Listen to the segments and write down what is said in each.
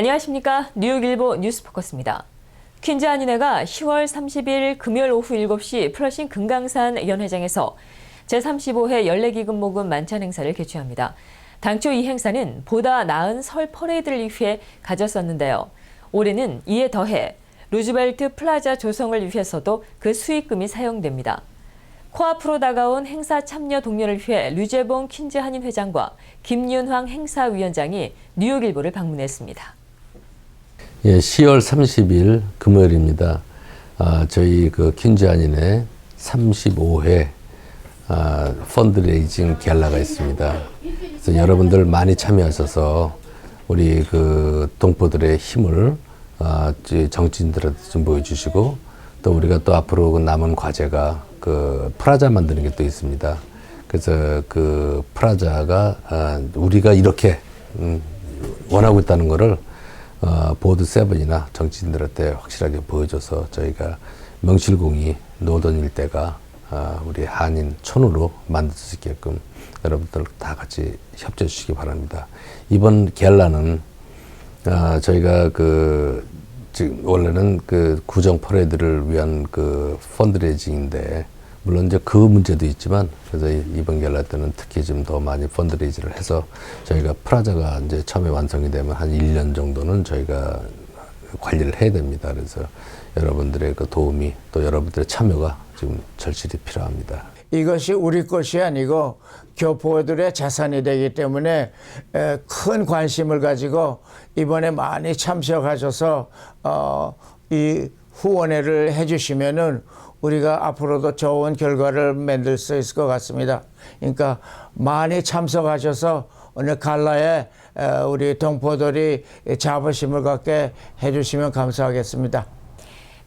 안녕하십니까. 뉴욕일보 뉴스포커스입니다. 퀸즈 한인회가 10월 30일 금요일 오후 7시 플러싱 금강산 연회장에서 제35회 연례기금 모금 만찬 행사를 개최합니다. 당초 이 행사는 보다 나은 설 퍼레이드를 위해 가졌었는데요. 올해는 이에 더해 루즈벨트 플라자 조성을 위해서도 그 수익금이 사용됩니다. 코앞으로 다가온 행사 참여 독려를 위해 류재봉 퀸즈 한인 회장과 김윤황 행사위원장이 뉴욕일보를 방문했습니다. 예, 10월 30일 금요일입니다. 저희 퀸즈 한인회 35회 펀드레이징 갤라가 있습니다. 그래서 여러분들 많이 참여하셔서 우리 동포들의 힘을 정치인들한테 좀 보여주시고, 또 우리가 또 앞으로 남은 과제가 프라자 만드는 게 또 있습니다. 그래서 프라자가 우리가 이렇게 원하고 있다는 거를 보드 세븐이나 정치인들한테 확실하게 보여줘서 저희가 명실공히 노던 일대가 우리 한인 촌으로 만들 수 있게끔 여러분들 다 같이 협조해 주시기 바랍니다. 이번 갤라는 저희가 지금 원래는 구정 퍼레이드를 위한 펀드레이징인데, 물론 이제 그 문제도 있지만, 그래서 이번 갤라 때는 특히 좀 더 많이 펀드레이즈를 해서 저희가 프라자가 이제 처음에 완성이 되면 한 1년 정도는 저희가 관리를 해야 됩니다. 그래서 여러분들의 도움이, 또 여러분들의 참여가 지금 절실히 필요합니다. 이것이 우리 것이 아니고 교포들의 자산이 되기 때문에 큰 관심을 가지고 이번에 많이 참석하셔서 이 후원회를 해주시면은 우리가 앞으로도 좋은 결과를 만들 수 있을 것 같습니다. 그러니까 많이 참석하셔서 오늘 갈라에 우리 동포들이 자부심을 갖게 해주시면 감사하겠습니다.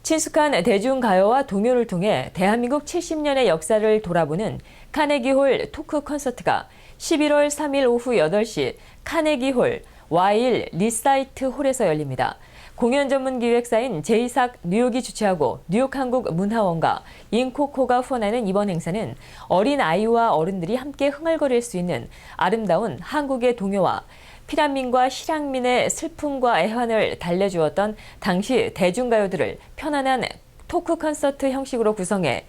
친숙한 대중가요와 동요를 통해 대한민국 70년의 역사를 돌아보는 카네기홀 토크 콘서트가 11월 3일 오후 8시 카네기홀 와일 리사이트 홀에서 열립니다. 공연 전문 기획사인 제이삭 뉴욕이 주최하고 뉴욕 한국문화원과 인코코가 후원하는 이번 행사는 어린 아이와 어른들이 함께 흥얼거릴 수 있는 아름다운 한국의 동요와 피란민과 실향민의 슬픔과 애환을 달래주었던 당시 대중가요들을 편안한 토크 콘서트 형식으로 구성해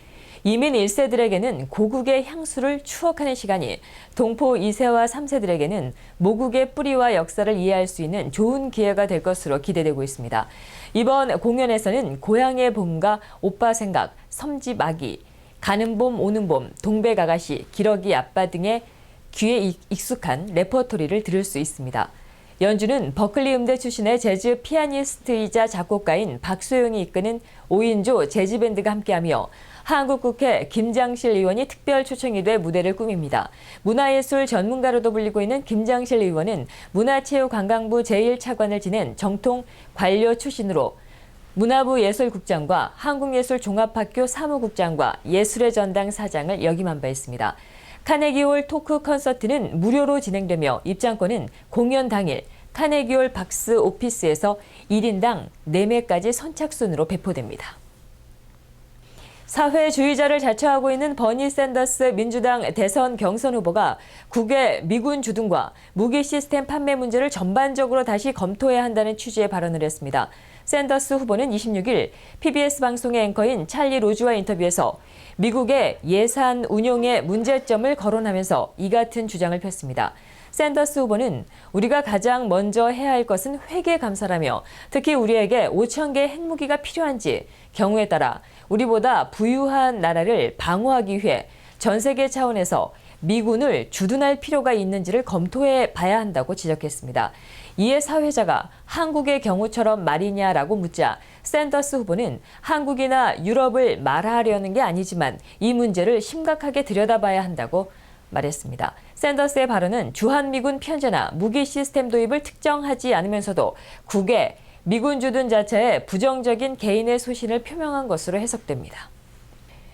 이민 1세들에게는 고국의 향수를 추억하는 시간이, 동포 2세와 3세들에게는 모국의 뿌리와 역사를 이해할 수 있는 좋은 기회가 될 것으로 기대되고 있습니다. 이번 공연에서는 고향의 봄과 오빠 생각, 섬집 아기, 가는 봄 오는 봄, 동백아가씨, 기러기 아빠 등의 귀에 익숙한 레퍼토리를 들을 수 있습니다. 연주는 버클리 음대 출신의 재즈 피아니스트이자 작곡가인 박소영이 이끄는 5인조 재즈밴드가 함께하며 한국국회 김장실 의원이 특별 초청이 돼 무대를 꾸밉니다. 문화예술 전문가로도 불리고 있는 김장실 의원은 문화체육관광부 제1차관을 지낸 정통 관료 출신으로 문화부 예술국장과 한국예술종합학교 사무국장과 예술의 전당 사장을 역임한 바 있습니다. 카네기홀 토크 콘서트는 무료로 진행되며 입장권은 공연 당일 카네기홀 박스 오피스에서 1인당 4매까지 선착순으로 배포됩니다. 사회주의자를 자처하고 있는 버니 샌더스 민주당 대선 경선 후보가 국외 미군 주둔과 무기 시스템 판매 문제를 전반적으로 다시 검토해야 한다는 취지의 발언을 했습니다. 샌더스 후보는 26일 PBS 방송의 앵커인 찰리 로즈와 인터뷰에서 미국의 예산 운용의 문제점을 거론하면서 이 같은 주장을 폈습니다. 샌더스 후보는 우리가 가장 먼저 해야 할 것은 회계 감사라며, 특히 우리에게 5천 개의 핵무기가 필요한지, 경우에 따라 우리보다 부유한 나라를 방어하기 위해 전 세계 차원에서 미군을 주둔할 필요가 있는지를 검토해 봐야 한다고 지적했습니다. 이에 사회자가 한국의 경우처럼 말이냐라고 묻자 샌더스 후보는 한국이나 유럽을 말하려는 게 아니지만 이 문제를 심각하게 들여다봐야 한다고 말했습니다. 샌더스의 발언은 주한미군 편제나 무기 시스템 도입을 특정하지 않으면서도 국외 미군 주둔 자체에 부정적인 개인의 소신을 표명한 것으로 해석됩니다.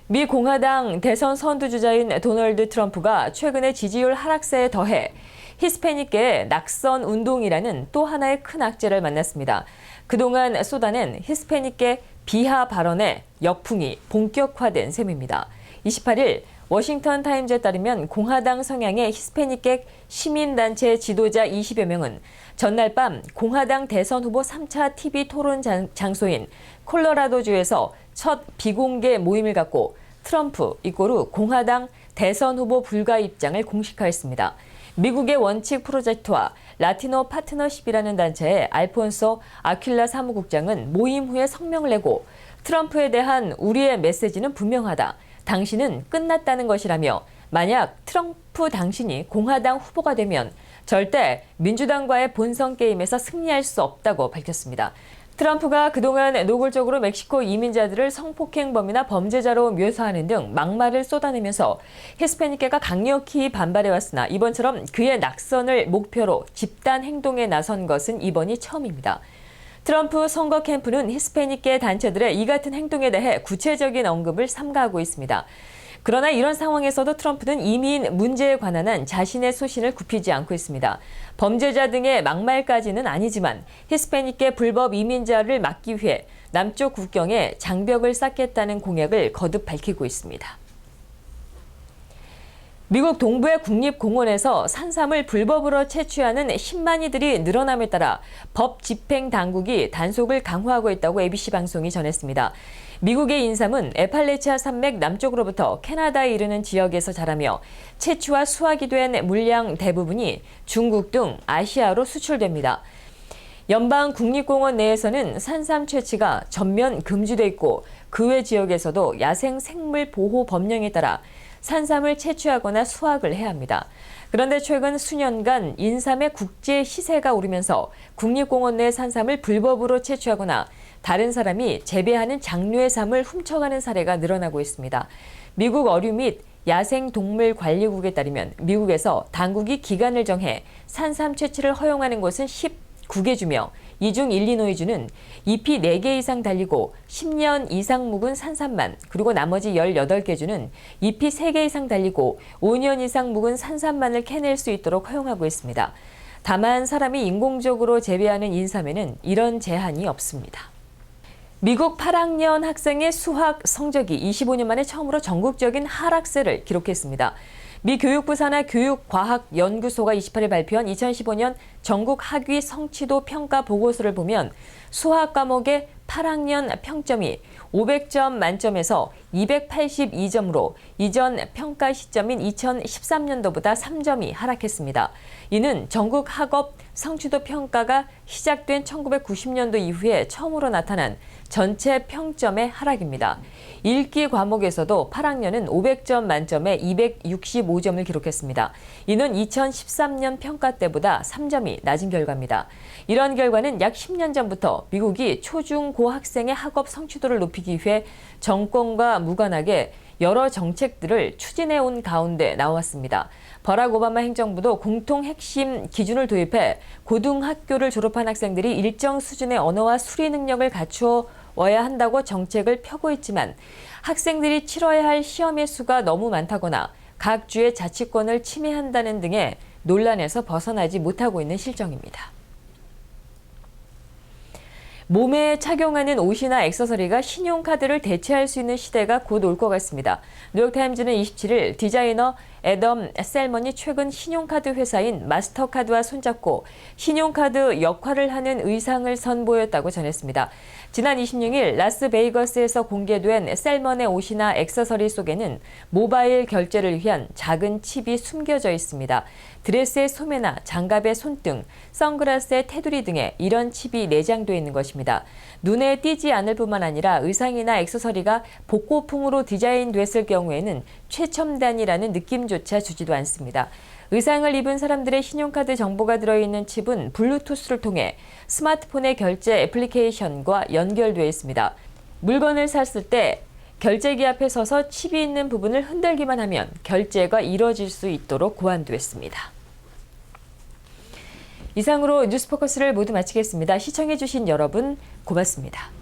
미 공화당 대선 선두주자인 도널드 트럼프가 최근의 지지율 하락세에 더해 히스패닉계의 낙선 운동이라는 또 하나의 큰 악재를 만났습니다. 그동안 쏟아낸 히스패닉계 비하 발언의 역풍이 본격화된 셈입니다. 28일 워싱턴 타임즈에 따르면 공화당 성향의 히스패닉계 시민단체 지도자 20여 명은 전날 밤 공화당 대선 후보 3차 TV 토론 장소인 콜로라도주에서 첫 비공개 모임을 갖고 트럼프 이꼬르 공화당 대선 후보 불가 입장을 공식화했습니다. 미국의 원칙 프로젝트와 라티노 파트너십이라는 단체의 알폰소 아퀴라 사무국장은 모임 후에 성명을 내고 트럼프에 대한 우리의 메시지는 분명하다. 당신은 끝났다는 것이라며 만약 트럼프 당신이 공화당 후보가 되면 절대 민주당과의 본선 게임에서 승리할 수 없다고 밝혔습니다. 트럼프가 그동안 노골적으로 멕시코 이민자들을 성폭행범이나 범죄자로 묘사하는 등 막말을 쏟아내면서 히스패닉계가 강력히 반발해왔으나 이번처럼 그의 낙선을 목표로 집단 행동에 나선 것은 이번이 처음입니다. 트럼프 선거 캠프는 히스패닉계 단체들의 이 같은 행동에 대해 구체적인 언급을 삼가하고 있습니다. 그러나 이런 상황에서도 트럼프는 이민 문제에 관한 한 자신의 소신을 굽히지 않고 있습니다. 범죄자 등의 막말까지는 아니지만 히스패닉계 불법 이민자를 막기 위해 남쪽 국경에 장벽을 쌓겠다는 공약을 거듭 밝히고 있습니다. 미국 동부의 국립공원에서 산삼을 불법으로 채취하는 10만이들이 늘어남에 따라 법 집행 당국이 단속을 강화하고 있다고 ABC 방송이 전했습니다. 미국의 인삼은 에팔레치아 산맥 남쪽으로부터 캐나다에 이르는 지역에서 자라며 채취와 수확이 된 물량 대부분이 중국 등 아시아로 수출됩니다. 연방 국립공원 내에서는 산삼 채취가 전면 금지돼 있고 그 외 지역에서도 야생 생물 보호 법령에 따라 산삼을 채취하거나 수확을 해야 합니다. 그런데 최근 수년간 인삼의 국제 시세가 오르면서 국립공원 내 산삼을 불법으로 채취하거나 다른 사람이 재배하는 장류의 삶을 훔쳐가는 사례가 늘어나고 있습니다. 미국 어류 및 야생동물관리국에 따르면 미국에서 당국이 기간을 정해 산삼 채취를 허용하는 곳은 19개 주며 이 중 일리노이주는 잎이 4개 이상 달리고 10년 이상 묵은 산삼만, 그리고 나머지 18개 주는 잎이 3개 이상 달리고 5년 이상 묵은 산삼만을 캐낼 수 있도록 허용하고 있습니다. 다만 사람이 인공적으로 재배하는 인삼에는 이런 제한이 없습니다. 미국 8학년 학생의 수학 성적이 25년 만에 처음으로 전국적인 하락세를 기록했습니다. 미 교육부 산하 교육과학연구소가 28일 발표한 2015년 전국 학위 성취도 평가 보고서를 보면 수학 과목의 8학년 평점이 500점 만점에서 282점으로 이전 평가 시점인 2013년도보다 3점이 하락했습니다. 이는 전국 학업 성취도 평가가 시작된 1990년도 이후에 처음으로 나타난 전체 평점의 하락입니다. 읽기 과목에서도 8학년은 500점 만점에 265점을 기록했습니다. 이는 2013년 평가 때보다 3점이 낮은 결과입니다. 이런 결과는 약 10년 전부터 미국이 초중고 학생의 학업 성취도를 높이기 위해 정권과 무관하게 여러 정책들을 추진해온 가운데 나왔습니다. 버락 오바마 행정부도 공통 핵심 기준을 도입해 고등학교를 졸업한 학생들이 일정 수준의 언어와 수리 능력을 갖추어야 한다고 정책을 펴고 있지만 학생들이 치러야 할 시험의 수가 너무 많다거나 각 주의 자치권을 침해한다는 등의 논란에서 벗어나지 못하고 있는 실정입니다. 몸에 착용하는 옷이나 액세서리가 신용카드를 대체할 수 있는 시대가 곧 올 것 같습니다. 뉴욕타임즈는 27일 디자이너 애덤 셀먼이 최근 신용카드 회사인 마스터카드와 손잡고 신용카드 역할을 하는 의상을 선보였다고 전했습니다. 지난 26일 라스베이거스에서 공개된 셀먼의 옷이나 액세서리 속에는 모바일 결제를 위한 작은 칩이 숨겨져 있습니다. 드레스의 소매나 장갑의 손등, 선글라스의 테두리 등에 이런 칩이 내장되어 있는 것입니다. 눈에 띄지 않을 뿐만 아니라 의상이나 액세서리가 복고풍으로 디자인됐을 경우에는 최첨단이라는 느낌조차 주지도 않습니다. 의상을 입은 사람들의 신용카드 정보가 들어있는 칩은 블루투스를 통해 스마트폰의 결제 애플리케이션과 연결되어 있습니다. 물건을 샀을 때 결제기 앞에 서서 칩이 있는 부분을 흔들기만 하면 결제가 이뤄질 수 있도록 고안됐습니다. 이상으로 뉴스포커스를 모두 마치겠습니다. 시청해주신 여러분 고맙습니다.